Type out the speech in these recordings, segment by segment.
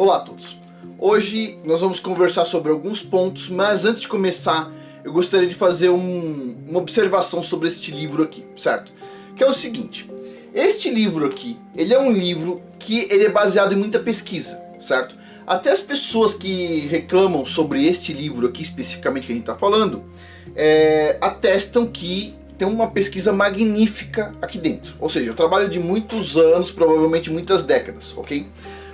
Olá a todos! Hoje nós vamos conversar sobre alguns pontos, mas antes de começar eu gostaria de fazer uma observação sobre este livro aqui, certo? Que é o seguinte, este livro aqui, ele é um livro que ele é baseado em muita pesquisa, certo? Até as pessoas que reclamam sobre este livro aqui especificamente que a gente está falando, atestam que tem uma pesquisa magnífica aqui dentro. Ou seja, eu trabalho de muitos anos, provavelmente muitas décadas, ok?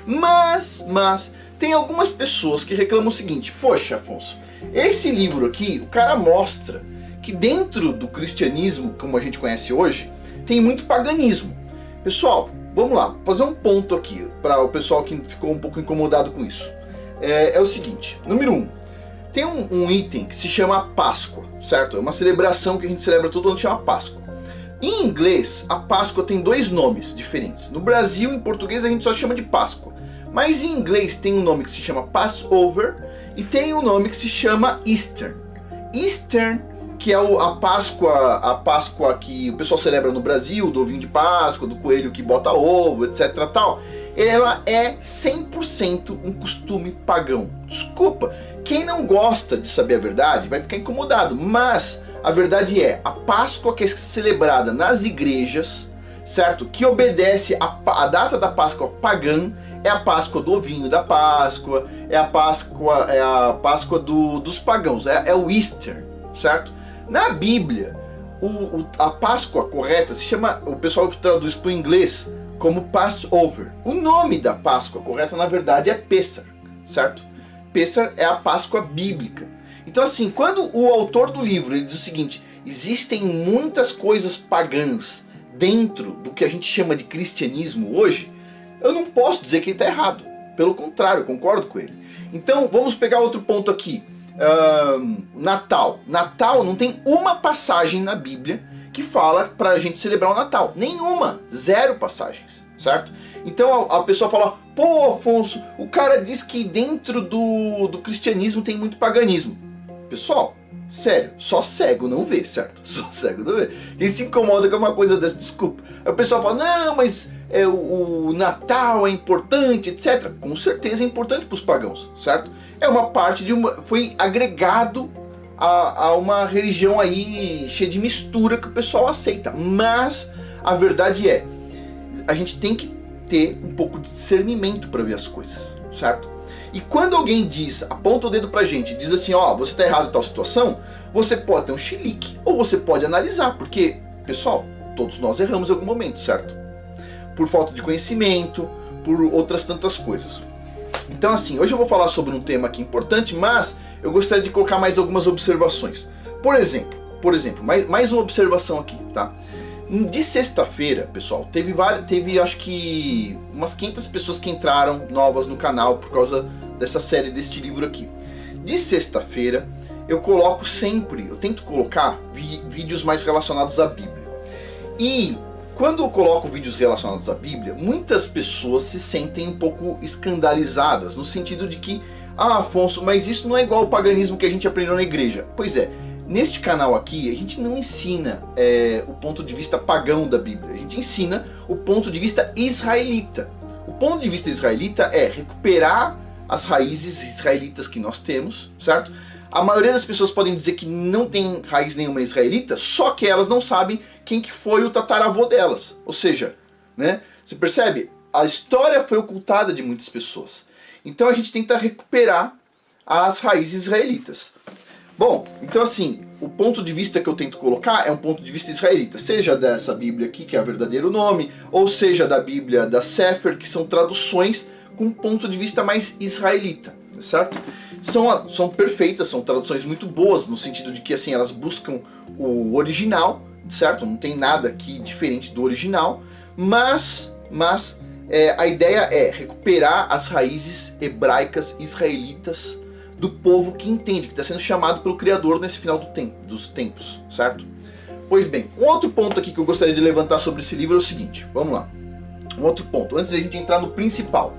Mas tem algumas pessoas que reclamam o seguinte: poxa, Afonso, esse livro aqui, o cara mostra que dentro do cristianismo, como a gente conhece hoje, tem muito paganismo. Pessoal, vamos lá, fazer um ponto aqui para o pessoal que ficou um pouco incomodado com isso. É o seguinte, número 1, tem um item que se chama Páscoa, certo? É uma celebração que a gente celebra todo ano, chama Páscoa. Em inglês, a Páscoa tem dois nomes diferentes. No Brasil, em português, a gente só chama de Páscoa. Mas em inglês tem um nome que se chama Passover e tem um nome que se chama Easter. Easter, que é a Páscoa que o pessoal celebra no Brasil, do ovinho de Páscoa, do coelho que bota ovo, etc. tal, ela é 100% um costume pagão. Desculpa, quem não gosta de saber a verdade vai ficar incomodado, mas a verdade é, a Páscoa que é celebrada nas igrejas, certo? Que obedece a data da Páscoa pagã, é a Páscoa do ovinho da Páscoa, é a Páscoa dos pagãos, é o Easter, certo? Na Bíblia, a Páscoa correta se chama, o pessoal traduz para o inglês como Passover. O nome da Páscoa correta, na verdade, é Pessar, certo? Pessar é a Páscoa bíblica. Então assim, quando o autor do livro ele diz o seguinte: existem muitas coisas pagãs dentro do que a gente chama de cristianismo hoje, eu não posso dizer que ele está errado. Pelo contrário, eu concordo com ele. Então vamos pegar outro ponto aqui. Natal. Natal não tem uma passagem na Bíblia que fala para a gente celebrar o Natal. Nenhuma. 0 passagens. Certo? Então a pessoa fala: pô, Afonso, o cara diz que dentro do cristianismo tem muito paganismo. Pessoal, sério, só cego não vê, certo? Só cego não vê. Quem se incomoda com uma coisa dessa, desculpa. Aí o pessoal fala: não, mas o Natal é importante, etc. Com certeza é importante para os pagãos, certo? É uma parte foi agregado a uma religião aí cheia de mistura que o pessoal aceita. Mas a verdade é, a gente tem que ter um pouco de discernimento para ver as coisas, certo? E quando alguém aponta o dedo pra gente e diz assim: ó, você tá errado em tal situação, você pode ter um chilique, ou você pode analisar, porque, pessoal, todos nós erramos em algum momento, certo? Por falta de conhecimento, por outras tantas coisas. Então assim, hoje eu vou falar sobre um tema aqui importante, mas eu gostaria de colocar mais algumas observações. Por exemplo, mais uma observação aqui, tá? De sexta-feira, pessoal, teve acho que umas 500 pessoas que entraram novas no canal por causa dessa série deste livro aqui. De sexta-feira eu tento colocar vídeos mais relacionados à Bíblia. E quando eu coloco vídeos relacionados à Bíblia, muitas pessoas se sentem um pouco escandalizadas, no sentido de que: ah, Afonso, mas isso não é igual ao paganismo que a gente aprendeu na igreja. Pois é. Neste canal aqui, a gente não ensina o ponto de vista pagão da Bíblia. A gente ensina o ponto de vista israelita. O ponto de vista israelita é recuperar as raízes israelitas que nós temos, certo? A maioria das pessoas podem dizer que não tem raiz nenhuma israelita, só que elas não sabem quem que foi o tataravô delas. Ou seja, né? Você percebe? A história foi ocultada de muitas pessoas. Então a gente tenta recuperar as raízes israelitas. Bom, então assim, o ponto de vista que eu tento colocar é um ponto de vista israelita, seja dessa Bíblia aqui, que é o verdadeiro nome, ou seja da Bíblia da Sefer, que são traduções com um ponto de vista mais israelita, certo? São perfeitas, são traduções muito boas, no sentido de que assim, elas buscam o original, certo? Não tem nada aqui diferente do original, mas a ideia é recuperar as raízes hebraicas israelitas do povo que entende, que está sendo chamado pelo Criador nesse final dos tempos, certo? Pois bem, um outro ponto aqui que eu gostaria de levantar sobre esse livro é o seguinte, vamos lá. Um outro ponto, antes de a gente entrar no principal.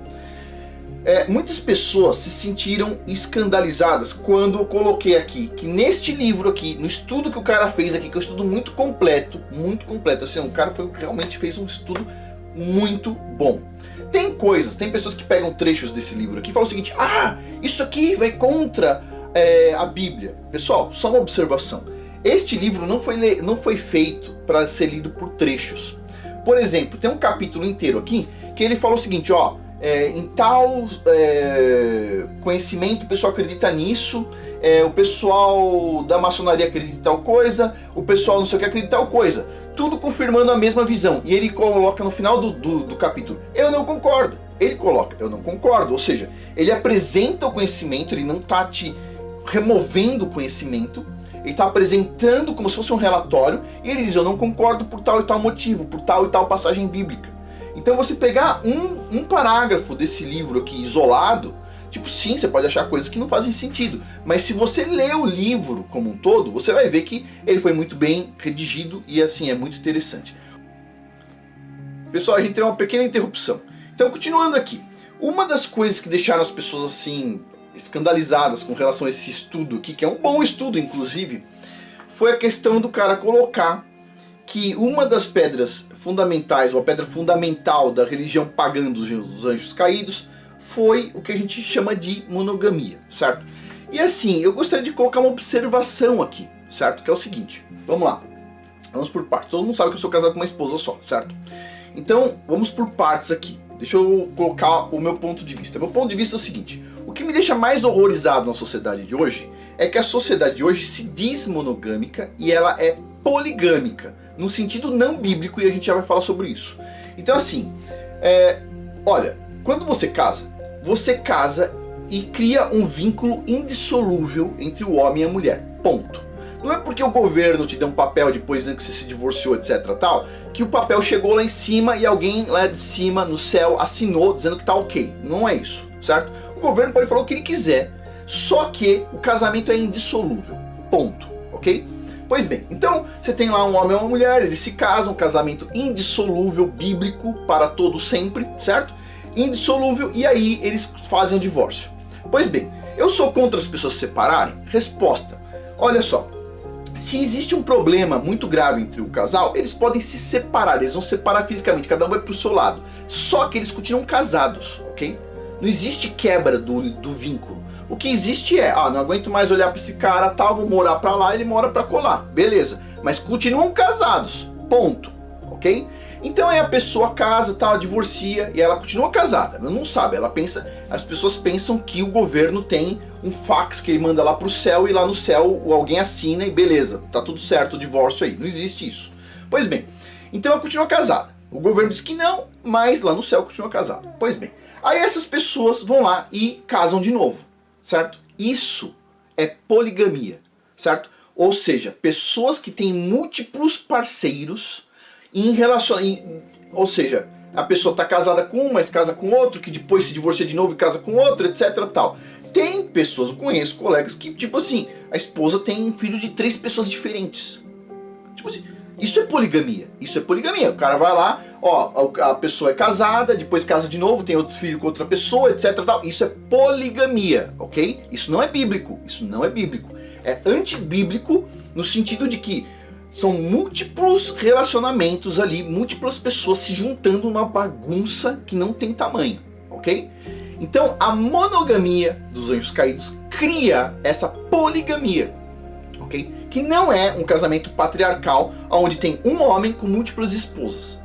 Muitas pessoas se sentiram escandalizadas quando eu coloquei aqui, que neste livro aqui, no estudo que o cara fez aqui, que é um estudo muito completo, assim, o cara realmente fez um estudo muito bom. tem pessoas que pegam trechos desse livro aqui e falam o seguinte: isso aqui vai contra a Bíblia. Pessoal, só uma observação. Este livro não foi feito para ser lido por trechos. Por exemplo, tem um capítulo inteiro aqui que ele fala o seguinte, em tal conhecimento o pessoal acredita nisso, o pessoal da maçonaria acredita em tal coisa, o pessoal não sei o que acredita em tal coisa. Tudo confirmando a mesma visão. E ele coloca no final do capítulo: eu não concordo. Ele coloca: eu não concordo. Ou seja, ele apresenta o conhecimento, ele não está te removendo o conhecimento, ele está apresentando como se fosse um relatório, e ele diz: eu não concordo por tal e tal motivo, por tal e tal passagem bíblica. Então você pegar um parágrafo desse livro aqui isolado, tipo, sim, você pode achar coisas que não fazem sentido, mas se você ler o livro como um todo, você vai ver que ele foi muito bem redigido e assim, é muito interessante. Pessoal, a gente tem uma pequena interrupção. Então, continuando aqui, uma das coisas que deixaram as pessoas assim escandalizadas com relação a esse estudo aqui, que é um bom estudo inclusive, foi a questão do cara colocar que uma das pedras fundamentais, ou a pedra fundamental da religião pagã dos anjos caídos, foi o que a gente chama de monogamia, certo? E assim, eu gostaria de colocar uma observação aqui, certo? Que é o seguinte, vamos lá, vamos por partes. Todo mundo sabe que eu sou casado com uma esposa só, certo? Então, vamos por partes aqui. Deixa eu colocar o meu ponto de vista. Meu ponto de vista é o seguinte: o que me deixa mais horrorizado na sociedade de hoje é que a sociedade de hoje se diz monogâmica e ela é poligâmica, no sentido não bíblico, e a gente já vai falar sobre isso. Então assim, olha, quando você casa e cria um vínculo indissolúvel entre o homem e a mulher, ponto. Não é porque o governo te deu um papel depois que você se divorciou, etc, tal, que o papel chegou lá em cima e alguém lá de cima, no céu, assinou dizendo que tá ok. Não é isso, certo? O governo pode falar o que ele quiser, só que o casamento é indissolúvel, ponto, ok? Pois bem, então você tem lá um homem e uma mulher, eles se casam, um casamento indissolúvel, bíblico, para todo sempre, certo? Indissolúvel, e aí eles fazem o divórcio. Pois bem, eu sou contra as pessoas se separarem? Resposta: olha só, se existe um problema muito grave entre o casal, eles podem se separar, eles vão se separar fisicamente, cada um vai pro seu lado. Só que eles continuam casados, ok? Não existe quebra do vínculo. O que existe é, não aguento mais olhar pra esse cara, tal, vou morar pra lá, ele mora pra colar, beleza. Mas continuam casados, ponto, ok? Então aí a pessoa casa, tal, divorcia e ela continua casada. Ela não sabe, ela pensa, as pessoas pensam que o governo tem um fax que ele manda lá pro céu e lá no céu alguém assina e beleza, tá tudo certo o divórcio aí. Não existe isso. Pois bem, então ela continua casada. O governo diz que não, mas lá no céu continua casado. Pois bem, aí essas pessoas vão lá e casam de novo, certo? Isso é poligamia, certo? Ou seja, pessoas que têm múltiplos parceiros em relação, ou seja, a pessoa está casada com um, mas casa com outro, que depois se divorcia de novo e casa com outro, etc, tal. Tem pessoas, eu conheço colegas que, tipo assim, a esposa tem um filho de 3 pessoas diferentes. Tipo assim, isso é poligamia. Isso é poligamia. O cara vai lá, a pessoa é casada, depois casa de novo, tem outro filho com outra pessoa, etc, tal. Isso é poligamia, ok? Isso não é bíblico. Isso não é bíblico. É antibíblico no sentido de que são múltiplos relacionamentos ali, múltiplas pessoas se juntando numa bagunça que não tem tamanho, ok? Então a monogamia dos anjos caídos cria essa poligamia, ok? Que não é um casamento patriarcal onde tem um homem com múltiplas esposas,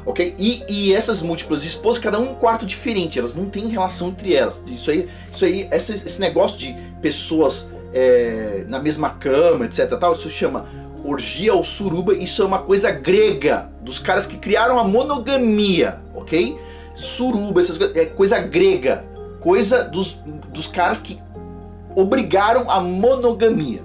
ok? E essas múltiplas esposas, cada um quarto diferente, elas não têm relação entre elas. Esse negócio de pessoas na mesma cama, etc, tal, isso chama orgia ou suruba. Isso é uma coisa grega, dos caras que criaram a monogamia, ok? Suruba, essas coisas, é coisa grega, coisa dos caras que obrigaram a monogamia,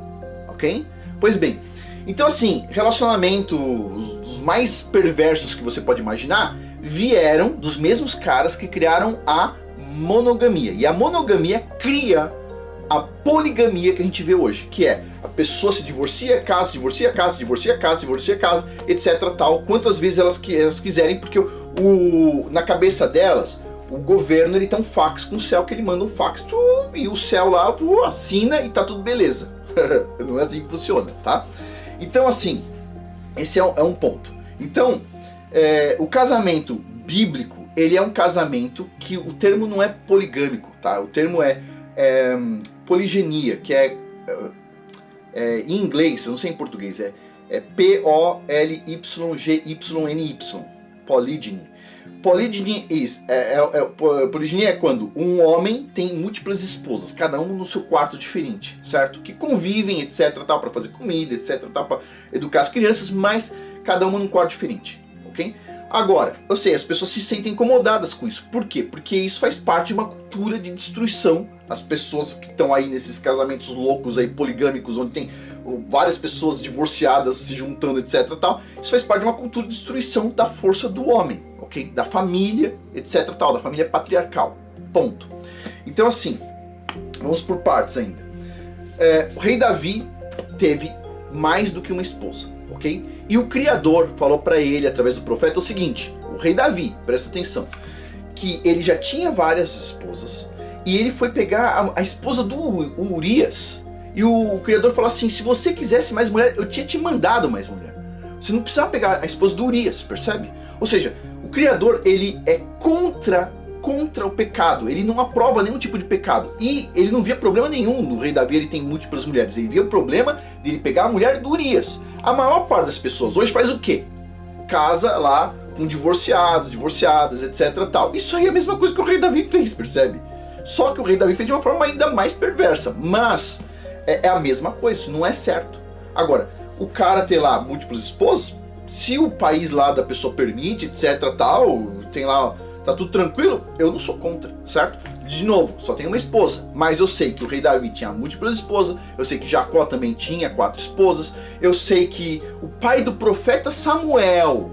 ok? Pois bem, então assim, relacionamentos os mais perversos que você pode imaginar vieram dos mesmos caras que criaram a monogamia. E a monogamia cria a poligamia que a gente vê hoje, que é a pessoa se divorcia, casa, divorcia, casa, divorcia, casa, divorcia, casa, etc, tal, quantas vezes elas quiserem, porque na cabeça delas, o governo ele tem um fax com o céu, que ele manda um fax e o céu lá assina e tá tudo beleza. Não é assim que funciona, tá? Então assim, esse é um ponto. Então, o casamento bíblico, ele é um casamento que o termo não é poligâmico, tá? O termo é poligenia, que em inglês, eu não sei em português, é P-O-L-Y-G-Y-N-Y, polygyny. Poligenia é quando um homem tem múltiplas esposas, cada um no seu quarto diferente, certo? Que convivem, etc, tal, para fazer comida, etc, tal, para educar as crianças, mas cada uma num quarto diferente, ok? Agora, eu sei, as pessoas se sentem incomodadas com isso. Por quê? Porque isso faz parte de uma cultura de destruição. As pessoas que estão aí nesses casamentos loucos aí, poligâmicos, onde tem várias pessoas divorciadas se juntando, etc, tal, isso faz parte de uma cultura de destruição da força do homem, ok? Da família, etc, tal, da família patriarcal. Ponto. Então, assim, vamos por partes ainda. O rei Davi teve mais do que uma esposa, ok? E o Criador falou para ele, através do profeta, o seguinte: o rei Davi, presta atenção, que ele já tinha várias esposas, e ele foi pegar a esposa do Urias, e o Criador falou assim: se você quisesse mais mulher, eu tinha te mandado mais mulher. Você não precisava pegar a esposa do Urias, percebe? Ou seja, o Criador, ele é contra o pecado, ele não aprova nenhum tipo de pecado, e ele não via problema nenhum no rei Davi ele tem múltiplas mulheres, ele via o problema de ele pegar a mulher do Urias. A maior parte das pessoas hoje faz o quê? Casa lá com divorciados, divorciadas, etc tal. Isso aí é a mesma coisa que o rei Davi fez, percebe? Só que o rei Davi fez de uma forma ainda mais perversa, mas é a mesma coisa, isso não é certo. Agora, o cara ter lá múltiplas esposas, se o país lá da pessoa permite, etc tal, tem lá, tá tudo tranquilo, eu não sou contra, certo? De novo, só tem uma esposa, mas eu sei que o rei Davi tinha múltiplas esposas, eu sei que Jacó também tinha 4 esposas, eu sei que o pai do profeta Samuel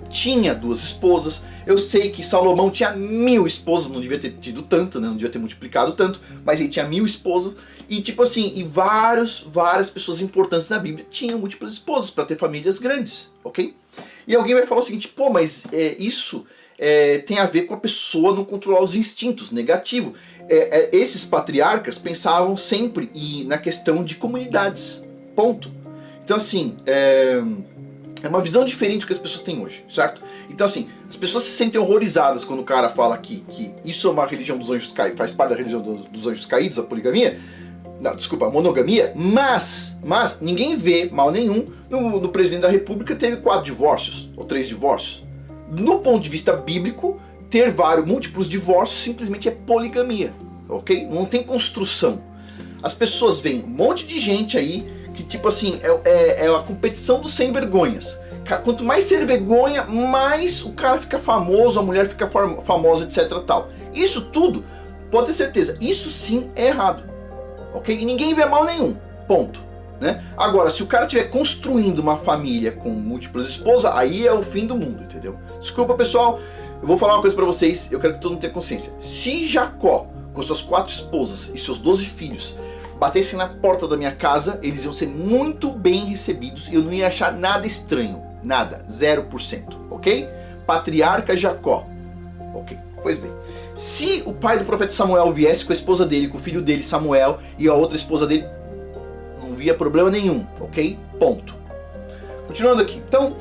tinha 2 esposas, eu sei que Salomão tinha 1000 esposas, não devia ter tido tanto, né? Não devia ter multiplicado tanto, mas ele tinha 1000 esposas, e tipo assim, e várias pessoas importantes na Bíblia tinham múltiplas esposas para ter famílias grandes, ok? E alguém vai falar o seguinte: pô, mas isso tem a ver com a pessoa não controlar os instintos, negativo. Esses patriarcas pensavam sempre na questão de comunidades, ponto. Então assim, é uma visão diferente do que as pessoas têm hoje, certo? Então assim, as pessoas se sentem horrorizadas quando o cara fala que isso é uma religião dos anjos caídos, faz parte da religião dos anjos caídos, a poligamia, não, desculpa, a monogamia, mas ninguém vê mal nenhum no presidente da república teve 4 divórcios, ou 3 divórcios. No ponto de vista bíblico, ter múltiplos divórcios simplesmente é poligamia, ok? Não tem construção. As pessoas veem um monte de gente aí que tipo assim, é a competição dos sem vergonhas. Quanto mais ser vergonha, mais o cara fica famoso, a mulher fica famosa, etc tal. Isso tudo, pode ter certeza, isso sim é errado, ok? E ninguém vê mal nenhum, ponto. Né? Agora, se o cara estiver construindo uma família com múltiplas esposas, aí é o fim do mundo, entendeu? Desculpa, pessoal, eu vou falar uma coisa pra vocês, eu quero que todo mundo tenha consciência. Se Jacó, com suas 4 esposas e seus 12 filhos, batessem na porta da minha casa, eles iam ser muito bem recebidos e eu não ia achar nada estranho, nada, 0%, ok? Patriarca Jacó, ok? Pois bem, se o pai do profeta Samuel viesse com a esposa dele, com o filho dele, Samuel, e a outra esposa dele, não via problema nenhum, ok? Ponto. Continuando aqui. Então,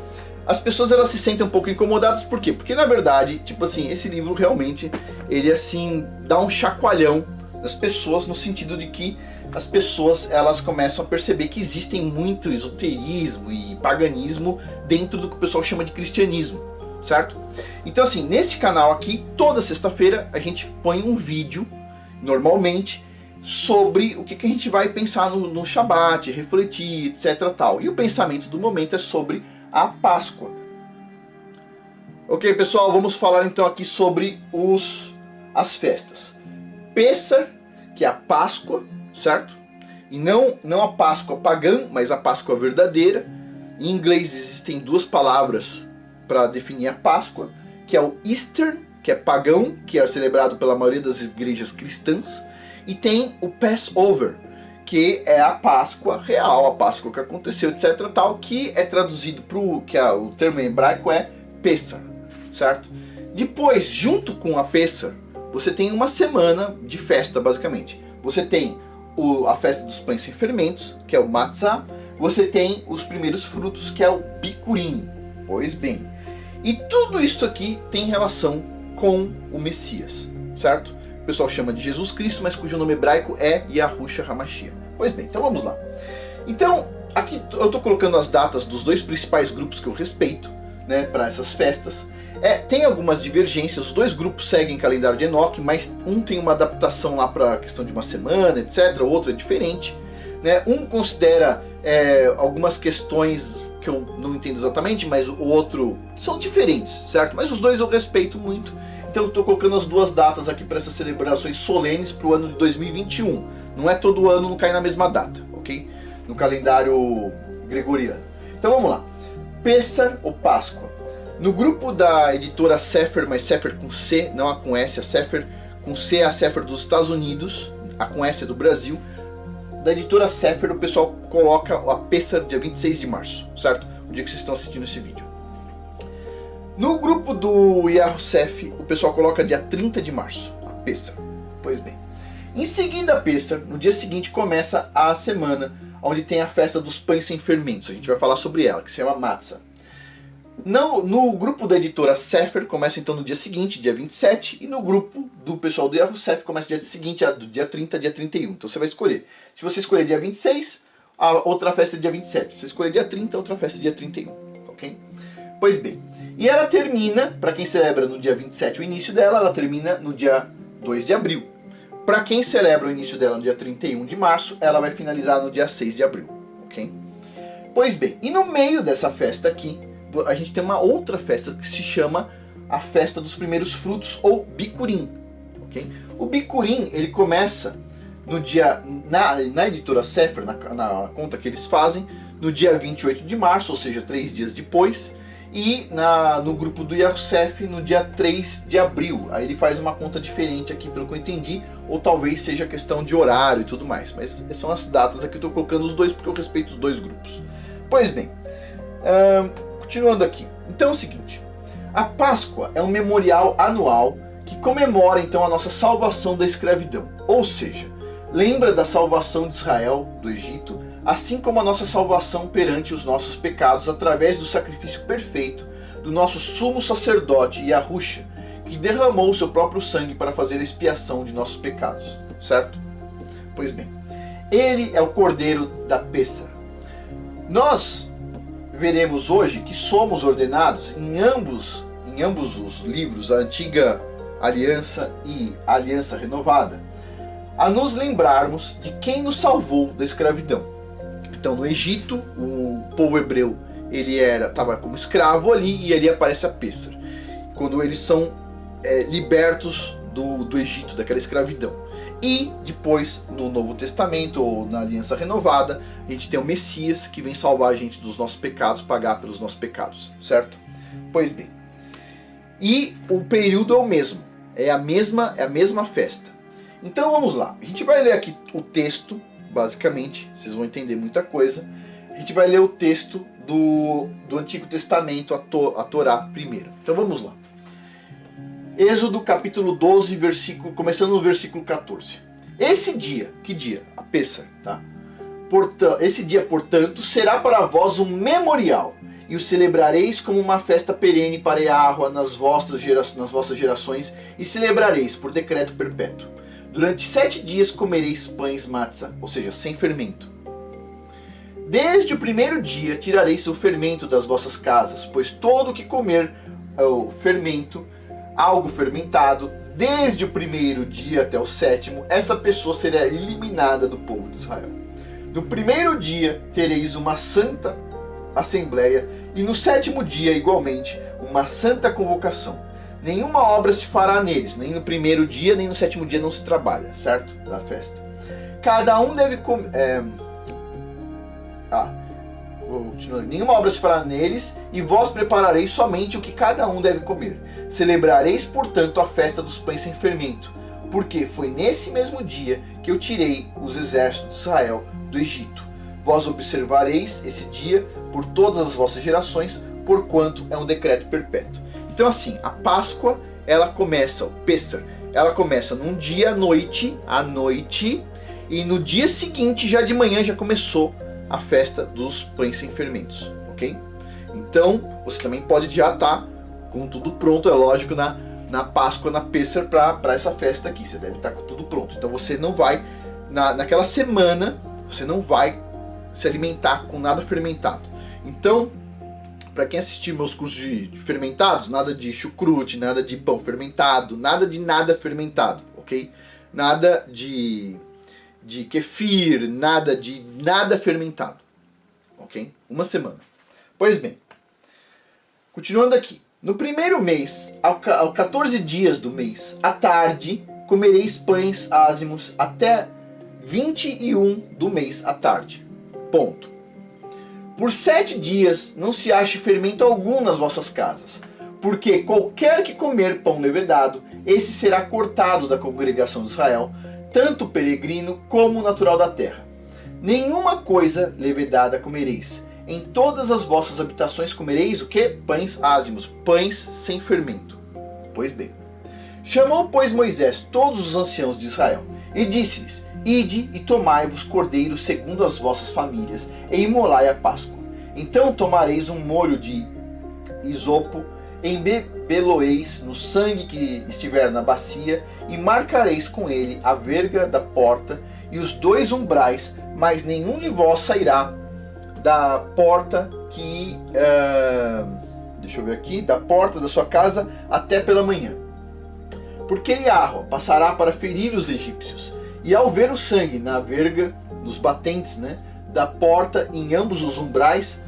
as pessoas elas se sentem um pouco incomodadas, por quê? Porque na verdade, tipo assim, esse livro realmente, ele assim, dá um chacoalhão nas pessoas, no sentido de que as pessoas elas começam a perceber que existem muito esoterismo e paganismo dentro do que o pessoal chama de cristianismo, certo? Então assim, nesse canal aqui, toda sexta-feira a gente põe um vídeo, normalmente, sobre o que a gente vai pensar no Shabat, refletir, etc tal. E o pensamento do momento é sobre a Páscoa. Ok, pessoal, vamos falar então aqui sobre as festas. Pessah, que é a Páscoa, certo? E não a Páscoa pagã, mas a Páscoa verdadeira. Em inglês existem 2 palavras para definir a Páscoa, que é o Easter, que é pagão, que é celebrado pela maioria das igrejas cristãs, e tem o Passover, que é a Páscoa real, a Páscoa que aconteceu, etc. tal, que é traduzido para o termo em hebraico é Pessah, certo? Depois, junto com a Pessah, você tem uma semana de festa, basicamente. Você tem a festa dos pães sem fermentos, que é o Matzah. Você tem os primeiros frutos, que é o Bikurim. Pois bem, e tudo isso aqui tem relação com o Messias, certo? O pessoal chama de Jesus Cristo, mas cujo nome hebraico é Yahushua HaMashiach. Pois bem, então vamos lá. Então, aqui eu estou colocando as datas dos dois principais grupos que eu respeito, né, para essas festas. Tem algumas divergências, os dois grupos seguem calendário de Enoque, mas um tem uma adaptação lá para a questão de uma semana, etc. O outro é diferente, né? Um considera algumas questões que eu não entendo exatamente, mas o outro são diferentes, certo? Mas os dois eu respeito muito, então eu estou colocando as duas datas aqui para essas celebrações solenes para o ano de 2021. Não é todo ano, não cai na mesma data, ok? No calendário gregoriano. Então vamos lá. Pêssar ou Páscoa. No grupo da editora Sefer, mas Sefer com C, não a com S, a Sefer com C é a Sefer dos Estados Unidos, a com S é do Brasil. Da editora Sefer, o pessoal coloca a Pêssar dia 26 de março, certo? O dia que vocês estão assistindo esse vídeo. No grupo do Yahusef, o pessoal coloca dia 30 de março, a Pêssar. Pois bem. Em seguida a Pêssar, no dia seguinte começa a semana onde tem a festa dos pães sem fermentos. A gente vai falar sobre ela, que se chama Matzah. No grupo da editora Sefer começa então no dia seguinte, dia 27, e no grupo do pessoal do Yahusef começa no dia seguinte, do dia 30, dia 31. Então você vai escolher. Se você escolher dia 26, a outra festa é dia 27. Se você escolher dia 30, a outra festa é dia 31. Ok? Pois bem. E ela termina, para quem celebra no dia 27 o início dela, ela termina no dia 2 de abril. Para quem celebra o início dela no dia 31 de março, ela vai finalizar no dia 6 de abril. Ok? Pois bem, e no meio dessa festa aqui, a gente tem uma outra festa que se chama a Festa dos Primeiros Frutos, ou Bicurim. Okay? O Bicurim, ele começa no dia, na editora Sefer, na conta que eles fazem, no dia 28 de março, ou seja, 3 dias depois, e no grupo do Yahusef no dia 3 de abril. Aí ele faz uma conta diferente aqui, pelo que eu entendi, ou talvez seja questão de horário e tudo mais. Mas são as datas aqui, eu estou colocando os dois porque eu respeito os dois grupos. Pois bem, continuando aqui. Então é o seguinte, a Páscoa é um memorial anual que comemora então a nossa salvação da escravidão. Ou seja, lembra da salvação de Israel do Egito, assim como a nossa salvação perante os nossos pecados através do sacrifício perfeito do nosso sumo sacerdote Yahushua, que derramou o seu próprio sangue para fazer a expiação de nossos pecados, certo? Pois bem, ele é o cordeiro da Pêssar. Nós veremos hoje que somos ordenados em ambos os livros, a Antiga Aliança e a Aliança Renovada, a nos lembrarmos de quem nos salvou da escravidão. Então, no Egito, o povo hebreu estava como escravo ali, e ali aparece a Pêssar, quando eles são libertos do Egito, daquela escravidão. E depois, no Novo Testamento, ou na Aliança Renovada, a gente tem o Messias, que vem salvar a gente dos nossos pecados, pagar pelos nossos pecados, certo? Pois bem, e o período é o mesmo, é a mesma festa. Então vamos lá, a gente vai ler aqui o texto, basicamente, vocês vão entender muita coisa. A gente vai ler o texto do Antigo Testamento, a Torá primeiro. Então vamos lá. Êxodo capítulo 12, começando no versículo 14. Esse dia, que dia? A Pêssar, tá? Esse dia, portanto, será para vós um memorial, e o celebrareis como uma festa perene para Yahuwah nas vossas gerações, e celebrareis por decreto perpétuo. Durante 7 dias comereis pães matzah, ou seja, sem fermento. Desde o primeiro dia tirareis o fermento das vossas casas, pois todo o que comer o fermento, algo fermentado, desde o primeiro dia até o 7º, essa pessoa será eliminada do povo de Israel. No primeiro dia tereis uma santa assembleia, e no 7º dia, igualmente, uma santa convocação. Nenhuma obra se fará neles, nem no primeiro dia, nem no 7º dia não se trabalha, certo? Da festa. Cada um deve comer... vou continuar. Nenhuma obra se fará neles, e vós preparareis somente o que cada um deve comer. Celebrareis, portanto, a festa dos pães sem fermento, porque foi nesse mesmo dia que eu tirei os exércitos de Israel do Egito. Vós observareis esse dia por todas as vossas gerações, porquanto é um decreto perpétuo. Então assim, a Páscoa, ela começa, o Pêssar, ela começa num dia à noite, e no dia seguinte, já de manhã, já começou a festa dos pães sem fermentos, ok? Então, você também pode já estar com tudo pronto, é lógico, na Páscoa, na Pêssar, para essa festa aqui. Você deve estar com tudo pronto. Então você não vai, naquela semana, você não vai se alimentar com nada fermentado. Então, para quem assistir meus cursos de fermentados, nada de chucrute, nada de pão fermentado, nada de nada fermentado, ok? Nada de kefir, nada de nada fermentado, ok? Uma semana. Pois bem, continuando aqui. No primeiro mês, ao 14 dias do mês, à tarde, comereis pães ázimos até 21 do mês à tarde. Ponto. Por 7 dias não se ache fermento algum nas vossas casas, porque qualquer que comer pão levedado, esse será cortado da congregação de Israel, tanto peregrino como natural da terra. Nenhuma coisa levedada comereis. Em todas as vossas habitações comereis o que? Pães ázimos, pães sem fermento. Pois bem. Chamou, pois, Moisés todos os anciãos de Israel, e disse-lhes: Ide e tomai-vos cordeiros segundo as vossas famílias, e imolai a Páscoa. Então tomareis um molho de isopo, embebeloeis no sangue que estiver na bacia, e marcareis com ele a verga da porta e os 2 umbrais, mas nenhum de vós sairá da porta que... deixa eu ver aqui. Da porta da sua casa até pela manhã. Porque Yahweh passará para ferir os egípcios. E ao ver o sangue na verga, nos batentes, da porta em ambos os umbrais,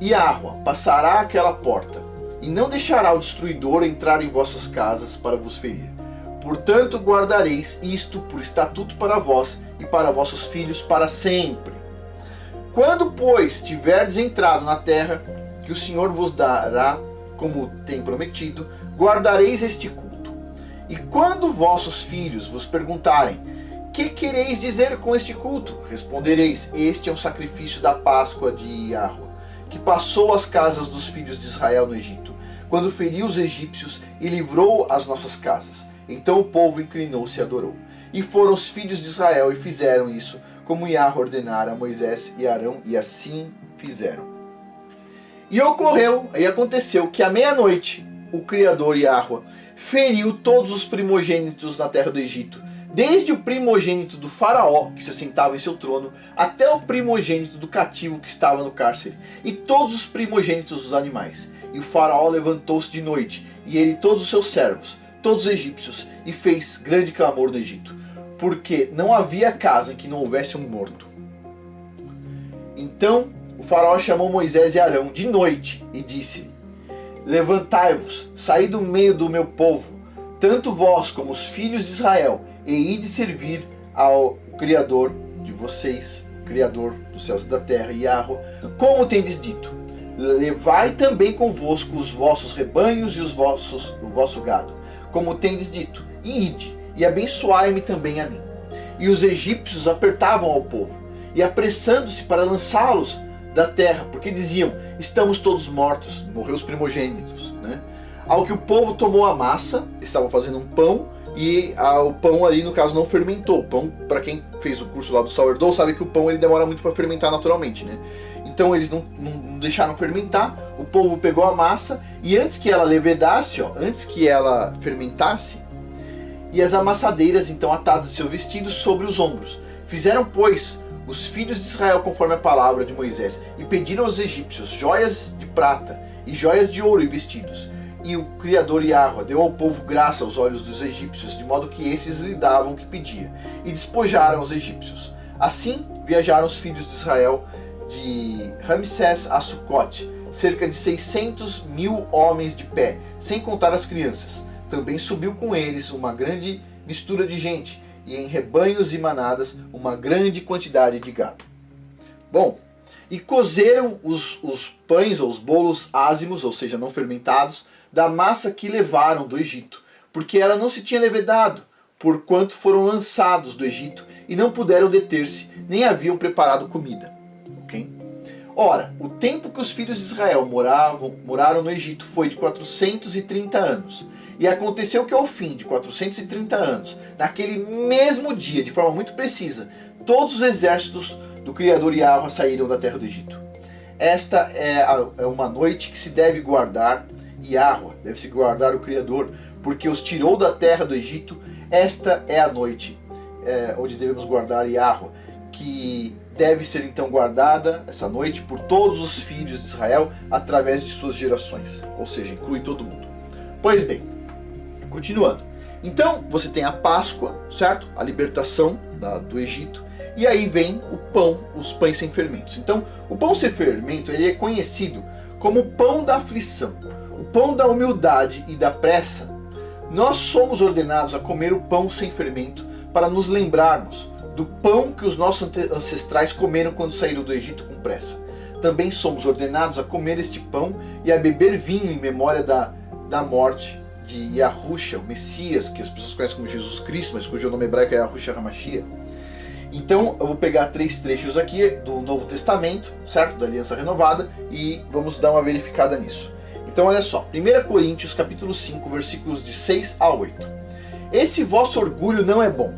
Yahweh passará aquela porta, e não deixará o destruidor entrar em vossas casas para vos ferir. Portanto, guardareis isto por estatuto para vós e para vossos filhos para sempre. Quando, pois, tiverdes entrado na terra, que o Senhor vos dará, como tem prometido, guardareis este culto. E quando vossos filhos vos perguntarem: que quereis dizer com este culto? Respondereis: este é um sacrifício da Páscoa de Yahweh, que passou as casas dos filhos de Israel no Egito, quando feriu os egípcios e livrou as nossas casas. Então o povo inclinou-se e adorou. E foram os filhos de Israel e fizeram isso, como Yahweh ordenara a Moisés e Arão, e assim fizeram. E aconteceu que à meia-noite o Criador Yahweh feriu todos os primogênitos na terra do Egito, desde o primogênito do faraó, que se assentava em seu trono, até o primogênito do cativo que estava no cárcere, e todos os primogênitos dos animais. E o faraó levantou-se de noite, e ele e todos os seus servos, todos os egípcios, e fez grande clamor no Egito, porque não havia casa em que não houvesse um morto. Então o faraó chamou Moisés e Arão de noite e disse: Levantai-vos, saí do meio do meu povo, tanto vós como os filhos de Israel, e ide servir ao Criador de vocês, Criador dos céus e da terra, Yahweh, como tendes dito. Levai também convosco os vossos rebanhos e o vosso gado, como tendes dito, e ide, e abençoai-me também a mim. E os egípcios apertavam ao povo, e apressando-se para lançá-los da terra, porque diziam: estamos todos mortos, morreu os primogênitos. Ao que o povo tomou a massa, estavam fazendo um pão, e o pão ali no caso não fermentou. O pão, para quem fez o curso lá do sourdough, sabe que o pão ele demora muito para fermentar naturalmente, Então eles não deixaram fermentar, o povo pegou a massa, e antes que ela levedasse, antes que ela fermentasse, e as amassadeiras então atadas em seu vestido sobre os ombros. Fizeram, pois, os filhos de Israel conforme a palavra de Moisés, e pediram aos egípcios joias de prata, e joias de ouro e vestidos. E o Criador Yahweh deu ao povo graça aos olhos dos egípcios, de modo que esses lhe davam o que pedia, e despojaram os egípcios. Assim viajaram os filhos de Israel de Ramsés a Sucote, cerca de 600.000 homens de pé, sem contar as crianças. Também subiu com eles uma grande mistura de gente, e em rebanhos e manadas uma grande quantidade de gado. Bom, e cozeram os pães ou os bolos ázimos, ou seja, não fermentados, da massa que levaram do Egito, porque ela não se tinha levedado, porquanto foram lançados do Egito e não puderam deter-se, nem haviam preparado comida. Okay? Ora, o tempo que os filhos de Israel moraram no Egito foi de 430 anos. E aconteceu que ao fim de 430 anos, naquele mesmo dia, de forma muito precisa, todos os exércitos do Criador Yahweh saíram da terra do Egito. Esta é uma noite que se deve guardar Yahweh, deve-se guardar o Criador, porque os tirou da terra do Egito. Esta é a noite onde devemos guardar Yahweh, que deve ser então guardada essa noite por todos os filhos de Israel através de suas gerações, ou seja, inclui todo mundo. Pois bem, continuando. Então você tem a Páscoa, certo? A libertação do Egito. E aí vem o pão, os pães sem fermentos. Então, o pão sem fermento ele é conhecido como o pão da aflição, o pão da humildade e da pressa. Nós somos ordenados a comer o pão sem fermento para nos lembrarmos do pão que os nossos ancestrais comeram quando saíram do Egito com pressa. Também somos ordenados a comer este pão e a beber vinho em memória da morte de Yahusha, o Messias, que as pessoas conhecem como Jesus Cristo, mas cujo nome hebraico é Yahushua HaMashiach. Então eu vou pegar 3 trechos aqui do Novo Testamento, certo? Da Aliança Renovada, e vamos dar uma verificada nisso. Então olha só, 1 Coríntios capítulo 5, versículos de 6 a 8. Esse vosso orgulho não é bom.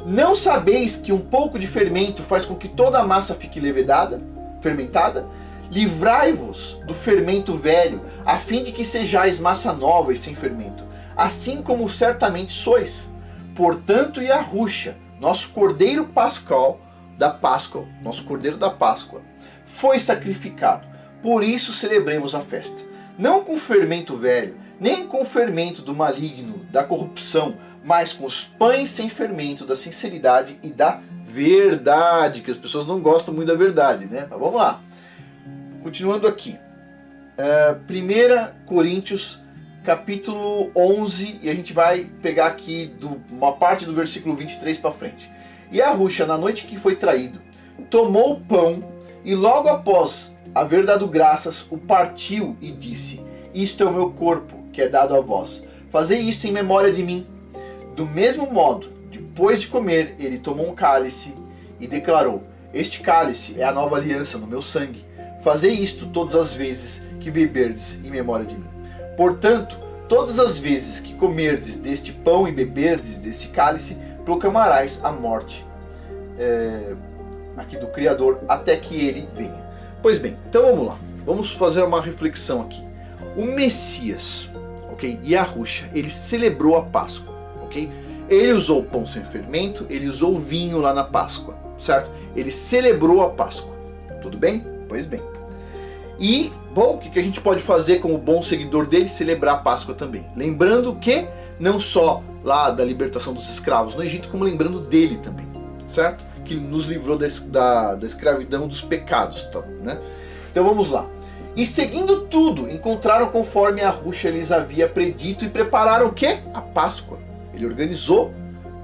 Não sabeis que um pouco de fermento faz com que toda a massa fique levedada, fermentada? Livrai-vos do fermento velho, a fim de que sejais massa nova e sem fermento, assim como certamente sois. Portanto, Yahusha, nosso cordeiro pascal da Páscoa, nosso cordeiro da Páscoa, foi sacrificado. Por isso celebremos a festa. Não com fermento velho, nem com fermento do maligno, da corrupção, mas com os pães sem fermento da sinceridade e da verdade, que as pessoas não gostam muito da verdade, né? Mas vamos lá. Continuando aqui. 1 Coríntios capítulo 11, e a gente vai pegar aqui uma parte do versículo 23 para frente. E Yahusha, na noite que foi traído, tomou o pão e logo após haver dado graças, o partiu e disse: isto é o meu corpo, que é dado a vós. Fazei isto em memória de mim. Do mesmo modo, depois de comer, ele tomou um cálice e declarou: este cálice é a nova aliança no meu sangue. Fazei isto todas as vezes que beberdes em memória de mim. Portanto, todas as vezes que comerdes deste pão e beberdes deste cálice, proclamarás a morte aqui do Criador até que ele venha. Pois bem, então vamos lá. Vamos fazer uma reflexão aqui. O Messias, ok? Yahusha, ele celebrou a Páscoa, ok? Ele usou o pão sem fermento, ele usou o vinho lá na Páscoa, certo? Ele celebrou a Páscoa, tudo bem? Pois bem. E, bom, o que a gente pode fazer como bom seguidor dele? Celebrar a Páscoa também. Lembrando que, não só lá da libertação dos escravos no Egito, como lembrando dele também, certo? Que nos livrou da escravidão dos pecados, né? Então vamos lá. E seguindo tudo, encontraram conforme Yahusha lhes havia predito e prepararam o quê? A Páscoa. Ele organizou,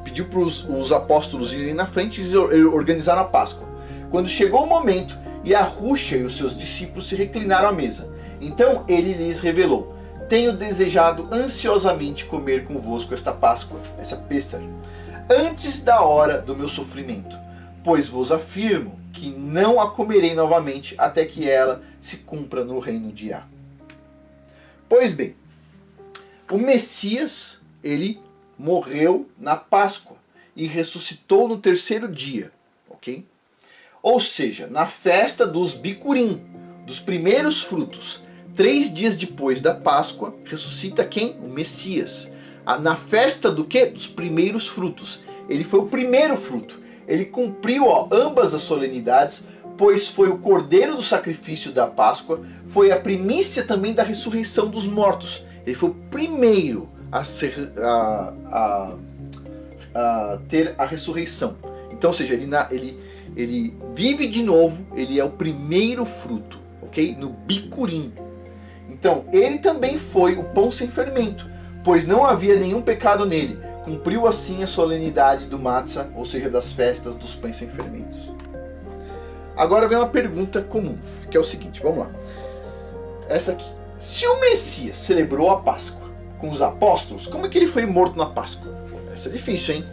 pediu para os apóstolos irem na frente e organizaram a Páscoa. Quando chegou o momento, Yahusha e os seus discípulos se reclinaram à mesa. Então ele lhes revelou: tenho desejado ansiosamente comer convosco esta Páscoa, essa Pêssar, antes da hora do meu sofrimento, pois vos afirmo que não a comerei novamente até que ela se cumpra no reino de Yah. Pois bem, o Messias, ele morreu na Páscoa e ressuscitou no 3º dia, ok? Ou seja, na festa dos Bicurim, dos primeiros frutos, 3 dias depois da Páscoa, ressuscita quem? O Messias. Na festa do quê? Dos primeiros frutos. Ele foi o primeiro fruto. Ele cumpriu ambas as solenidades, pois foi o cordeiro do sacrifício da Páscoa, foi a primícia também da ressurreição dos mortos. Ele foi o primeiro a ter a ressurreição. Então, ou seja, ele vive de novo, ele é o primeiro fruto, ok? No Bicurim. Então, ele também foi o pão sem fermento, pois não havia nenhum pecado nele. Cumpriu assim a solenidade do Matzah, ou seja, das festas dos pães sem fermentos. Agora vem uma pergunta comum, que é o seguinte, vamos lá. Essa aqui. Se o Messias celebrou a Páscoa com os apóstolos, como é que ele foi morto na Páscoa? Essa é difícil, hein?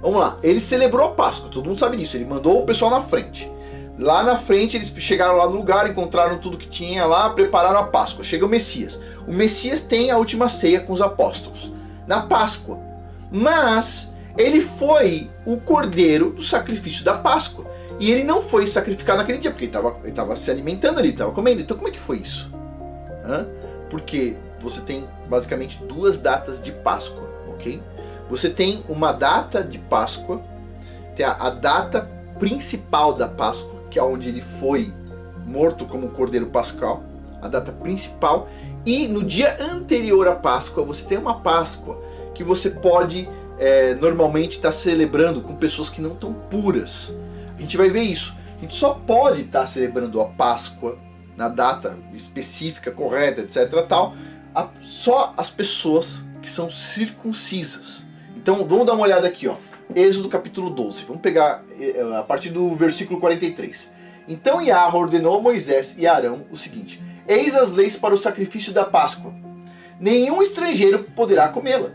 Vamos lá. Ele celebrou a Páscoa, todo mundo sabe disso. Ele mandou o pessoal na frente. Lá na frente, eles chegaram lá no lugar, encontraram tudo que tinha lá, prepararam a Páscoa. Chega o Messias. O Messias tem a última ceia com os apóstolos na Páscoa. Mas ele foi o cordeiro do sacrifício da Páscoa. E ele não foi sacrificado naquele dia, porque ele estava se alimentando ali, estava comendo. Então como é que foi isso? Porque você tem basicamente duas datas de Páscoa, ok? Você tem uma data de Páscoa, tem a data principal da Páscoa, que é onde ele foi morto como cordeiro pascal, a data principal, e no dia anterior à Páscoa você tem uma Páscoa que você pode normalmente estar celebrando com pessoas que não estão puras. A gente vai ver isso. A gente só pode estar celebrando a Páscoa na data específica, correta, etc. tal, só as pessoas que são circuncisas. Então vamos dar uma olhada aqui, ó. Êxodo capítulo 12. Vamos pegar a partir do versículo 43. Então Yahweh ordenou a Moisés e Arão o seguinte: eis as leis para o sacrifício da Páscoa. Nenhum estrangeiro poderá comê-la.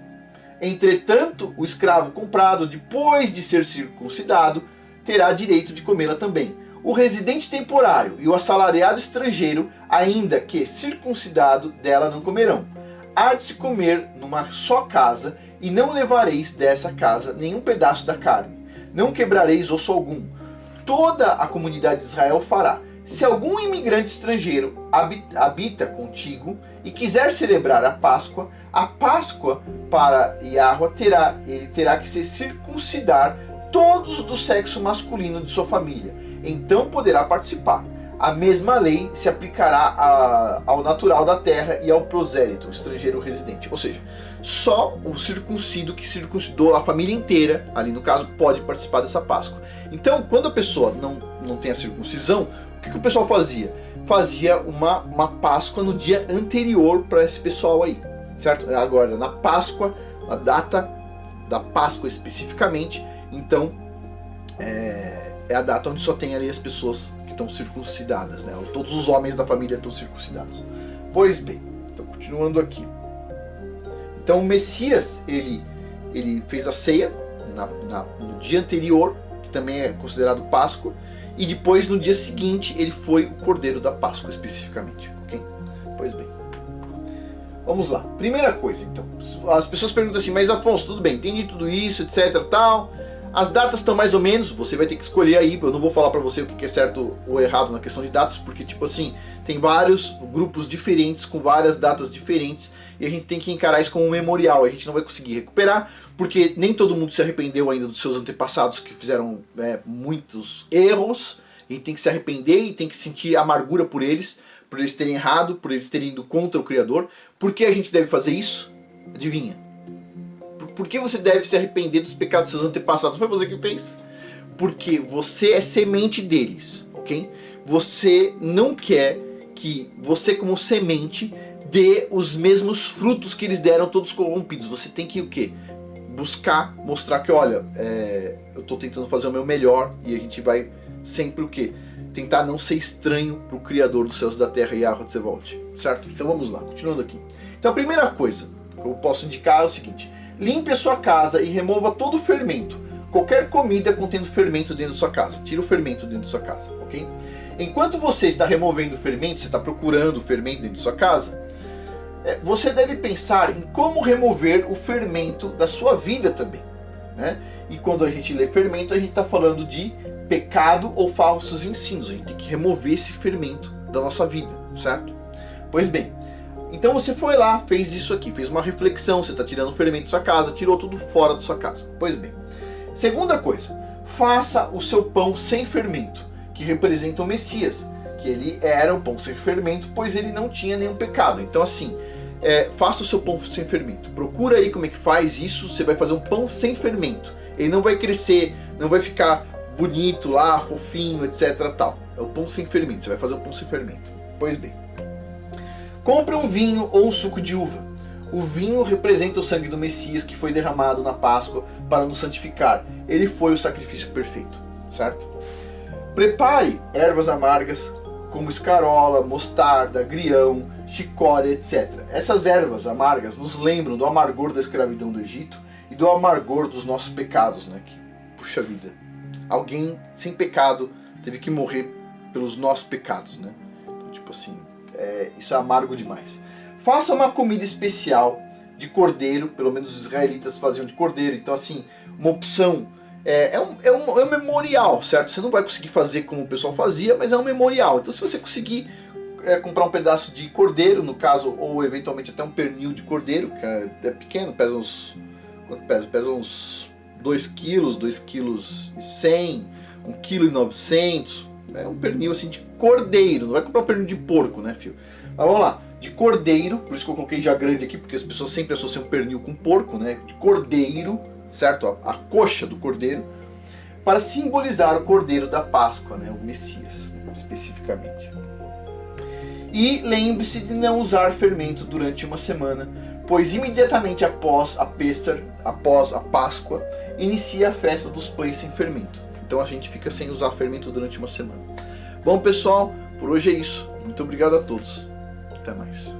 Entretanto, o escravo comprado depois de ser circuncidado terá direito de comê-la também. O residente temporário e o assalariado estrangeiro, ainda que circuncidado, dela não comerão. Há de se comer numa só casa, e não levareis dessa casa nenhum pedaço da carne. Não quebrareis osso algum. Toda a comunidade de Israel fará. Se algum imigrante estrangeiro habita contigo e quiser celebrar a Páscoa para Yahweh ele terá que se circuncidar todos do sexo masculino de sua família. Então poderá participar. A mesma lei se aplicará ao natural da terra e ao prosélito, o estrangeiro residente. Ou seja, só o circuncido que circuncidou a família inteira, ali no caso, pode participar dessa Páscoa. Então, quando a pessoa não tem a circuncisão, o que o pessoal fazia? Fazia uma Páscoa no dia anterior para esse pessoal aí, certo? Agora, na Páscoa, a data da Páscoa especificamente, então, é a data onde só tem ali as pessoas que estão circuncidadas, né? Todos os homens da família estão circuncidados. Pois bem, então continuando aqui. Então o Messias, ele fez a ceia no dia anterior, que também é considerado Páscoa, e depois no dia seguinte ele foi o Cordeiro da Páscoa especificamente, ok? Pois bem. Vamos lá. Primeira coisa, então. As pessoas perguntam assim, mas Afonso, tudo bem, entendi tudo isso, etc, tal. As datas estão mais ou menos, você vai ter que escolher aí, eu não vou falar pra você o que é certo ou errado na questão de datas, porque tipo assim, tem vários grupos diferentes, com várias datas diferentes, e a gente tem que encarar isso como um memorial, a gente não vai conseguir recuperar, porque nem todo mundo se arrependeu ainda dos seus antepassados que fizeram muitos erros, a gente tem que se arrepender e tem que sentir amargura por eles terem errado, por eles terem ido contra o Criador. Por que a gente deve fazer isso? Adivinha? Por que você deve se arrepender dos pecados dos seus antepassados? Foi você que fez? Porque você é semente deles, ok? Você não quer que você, como semente, dê os mesmos frutos que eles deram, todos corrompidos. Você tem que o quê? Buscar, mostrar que, olha, eu estou tentando fazer o meu melhor, e a gente vai sempre o quê? Tentar não ser estranho para o Criador dos céus e da terra, Yahweh Tsevaot, certo? Então vamos lá, continuando aqui. Então a primeira coisa que eu posso indicar é o seguinte: limpe a sua casa e remova todo o fermento. Qualquer comida contendo fermento dentro da sua casa. Tira o fermento dentro da sua casa, ok? Enquanto você está removendo o fermento, você está procurando o fermento dentro da sua casa, você deve pensar em como remover o fermento da sua vida também, né? E quando a gente lê fermento, a gente está falando de pecado ou falsos ensinos. A gente tem que remover esse fermento da nossa vida, certo? Pois bem, então você foi lá, fez isso aqui, fez uma reflexão, você está tirando o fermento da sua casa, tirou tudo fora da sua casa. Pois bem, segunda coisa, faça o seu pão sem fermento, que representa o Messias, que ele era o pão sem fermento, pois ele não tinha nenhum pecado. Então assim, faça o seu pão sem fermento. Procura aí como é que faz isso, você vai fazer um pão sem fermento. Ele não vai crescer, não vai ficar bonito lá, fofinho, etc. tal. É o pão sem fermento, você vai fazer o pão sem fermento. Pois bem, compre um vinho ou um suco de uva. O vinho representa o sangue do Messias que foi derramado na Páscoa para nos santificar. Ele foi o sacrifício perfeito, certo? Prepare ervas amargas como escarola, mostarda, agrião, chicória, etc. Essas ervas amargas nos lembram do amargor da escravidão do Egito e do amargor dos nossos pecados, né? Que, puxa vida, alguém sem pecado teve que morrer pelos nossos pecados, né? Tipo assim, isso é amargo demais. Faça uma comida especial de cordeiro, pelo menos os israelitas faziam de cordeiro, então assim, uma opção, é um memorial, certo? Você não vai conseguir fazer como o pessoal fazia, mas é um memorial. Então se você conseguir comprar um pedaço de cordeiro, no caso, ou eventualmente até um pernil de cordeiro, que é pequeno, pesa uns... Quanto pesa? Pesa uns 2 quilos, 2 quilos e 100, 1,9 kg. É um pernil assim de cordeiro, não vai comprar um pernil de porco, né, filho? Mas vamos lá, de cordeiro, por isso que eu coloquei já grande aqui, porque as pessoas sempre associam pernil com porco, né? De cordeiro, certo? A coxa do cordeiro, para simbolizar o cordeiro da Páscoa, né? O Messias, especificamente. E lembre-se de não usar fermento durante uma semana, pois imediatamente após a Páscoa, inicia a festa dos pães sem fermento. Então a gente fica sem usar fermento durante uma semana. Bom, pessoal, por hoje é isso. Muito obrigado a todos. Até mais.